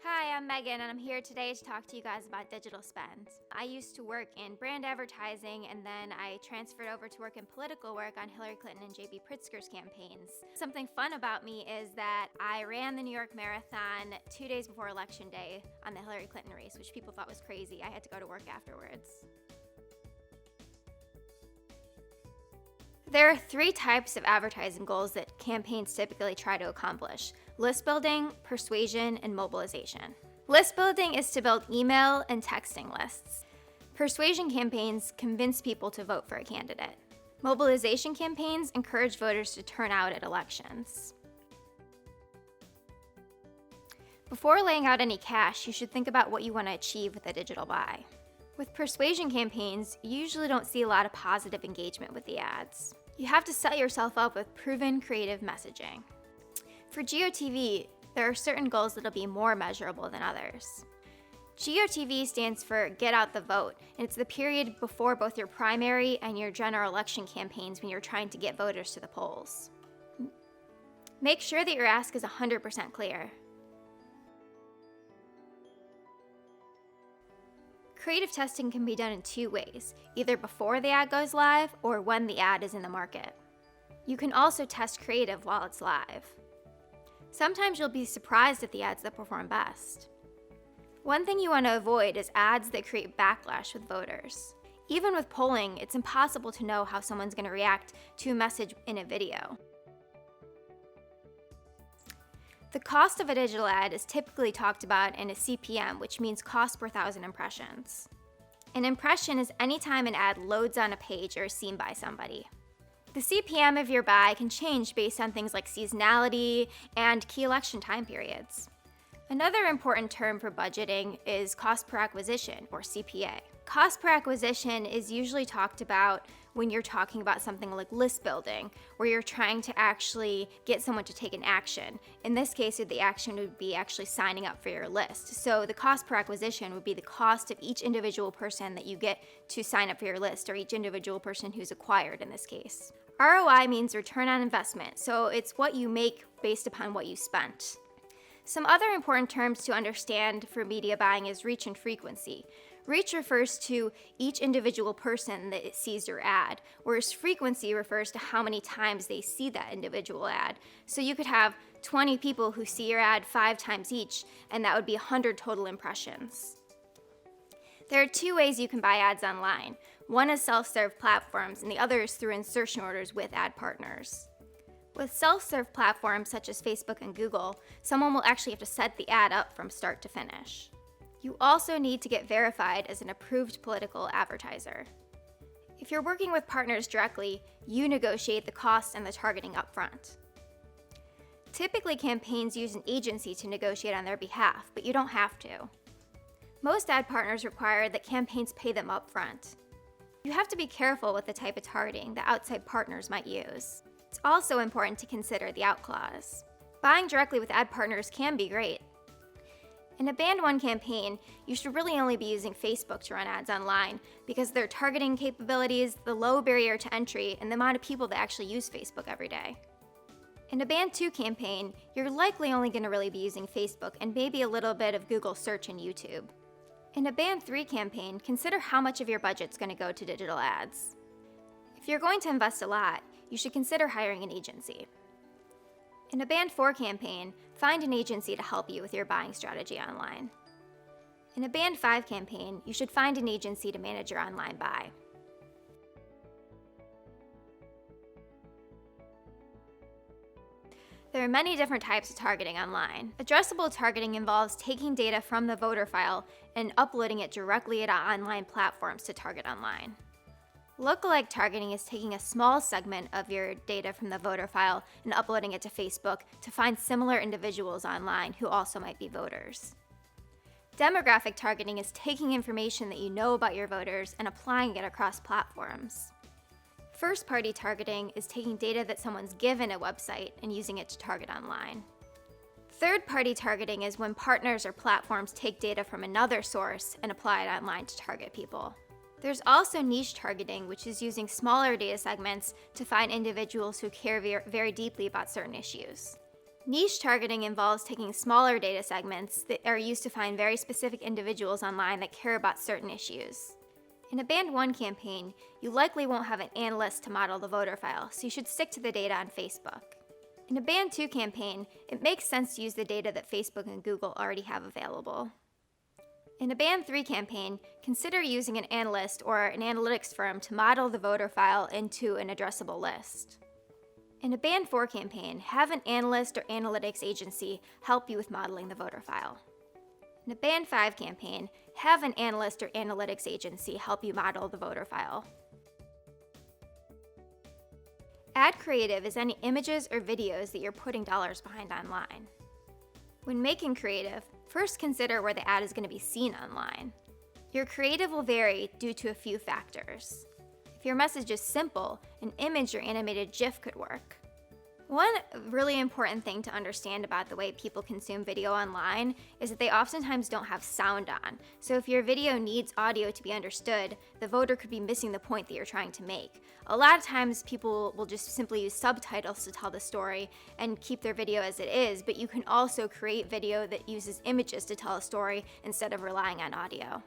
Hi, I'm Megan, and I'm here today to talk to you guys about digital spend. I used to work in brand advertising, and then I transferred over to work in political work on Hillary Clinton and J.B. Pritzker's campaigns. Something fun about me is that I ran the New York Marathon 2 days before Election Day on the Hillary Clinton race, which people thought was crazy. I had to go to work afterwards. There are 3 types of advertising goals that campaigns typically try to accomplish: list building, persuasion, and mobilization. List building is to build email and texting lists. Persuasion campaigns convince people to vote for a candidate. Mobilization campaigns encourage voters to turn out at elections. Before laying out any cash, you should think about what you want to achieve with a digital buy. With persuasion campaigns, you usually don't see a lot of positive engagement with the ads. You have to set yourself up with proven creative messaging. For GOTV, there are certain goals that'll be more measurable than others. GOTV stands for Get Out the Vote, and it's the period before both your primary and your general election campaigns when you're trying to get voters to the polls. Make sure that your ask is 100% clear. Creative testing can be done in 2 ways, either before the ad goes live or when the ad is in the market. You can also test creative while it's live. Sometimes you'll be surprised at the ads that perform best. One thing you want to avoid is ads that create backlash with voters. Even with polling, it's impossible to know how someone's going to react to a message in a video. The cost of a digital ad is typically talked about in a CPM, which means cost per 1,000 impressions. An impression is any time an ad loads on a page or is seen by somebody. The CPM of your buy can change based on things like seasonality and key election time periods. Another important term for budgeting is cost per acquisition, or CPA. Cost per acquisition is usually talked about when you're talking about something like list building, where you're trying to actually get someone to take an action. In this case, the action would be actually signing up for your list. So the cost per acquisition would be the cost of each individual person that you get to sign up for your list, or each individual person who's acquired in this case. ROI means return on investment, so it's what you make based upon what you spent. Some other important terms to understand for media buying is reach and frequency. Reach refers to each individual person that sees your ad, whereas frequency refers to how many times they see that individual ad. So you could have 20 people who see your ad 5 times each, and that would be 100 total impressions. There are 2 ways you can buy ads online. One is self-serve platforms, and the other is through insertion orders with ad partners. With self-serve platforms such as Facebook and Google, someone will actually have to set the ad up from start to finish. You also need to get verified as an approved political advertiser. If you're working with partners directly, you negotiate the cost and the targeting upfront. Typically, campaigns use an agency to negotiate on their behalf, but you don't have to. Most ad partners require that campaigns pay them upfront. You have to be careful with the type of targeting that outside partners might use. It's also important to consider the out clause. Buying directly with ad partners can be great. In a Band 1 campaign, you should really only be using Facebook to run ads online because of their targeting capabilities, the low barrier to entry, and the amount of people that actually use Facebook every day. In a Band 2 campaign, you're likely only going to really be using Facebook and maybe a little bit of Google search and YouTube. In a Band 3 campaign, consider how much of your budget's going to go to digital ads. If you're going to invest a lot, you should consider hiring an agency. In a Band 4 campaign, find an agency to help you with your buying strategy online. In a Band 5 campaign, you should find an agency to manage your online buy. There are many different types of targeting online. Addressable targeting involves taking data from the voter file and uploading it directly to online platforms to target online. Lookalike targeting is taking a small segment of your data from the voter file and uploading it to Facebook to find similar individuals online who also might be voters. Demographic targeting is taking information that you know about your voters and applying it across platforms. First-party targeting is taking data that someone's given a website and using it to target online. Third-party targeting is when partners or platforms take data from another source and apply it online to target people. There's also niche targeting, which is using smaller data segments to find individuals who care very deeply about certain issues. Niche targeting involves taking smaller data segments that are used to find very specific individuals online that care about certain issues. In a Band 1 campaign, you likely won't have an analyst to model the voter file, so you should stick to the data on Facebook. In a Band 2 campaign, it makes sense to use the data that Facebook and Google already have available. In a Band 3 campaign, consider using an analyst or an analytics firm to model the voter file into an addressable list. In a Band 4 campaign, have an analyst or analytics agency help you with modeling the voter file. In a Band 5 campaign, have an analyst or analytics agency help you model the voter file. Ad creative is any images or videos that you're putting dollars behind online. When making creative, first consider where the ad is going to be seen online. Your creative will vary due to a few factors. If your message is simple, an image or animated GIF could work. One really important thing to understand about the way people consume video online is that they oftentimes don't have sound on. So if your video needs audio to be understood, the voter could be missing the point that you're trying to make. A lot of times people will just simply use subtitles to tell the story and keep their video as it is, but you can also create video that uses images to tell a story instead of relying on audio.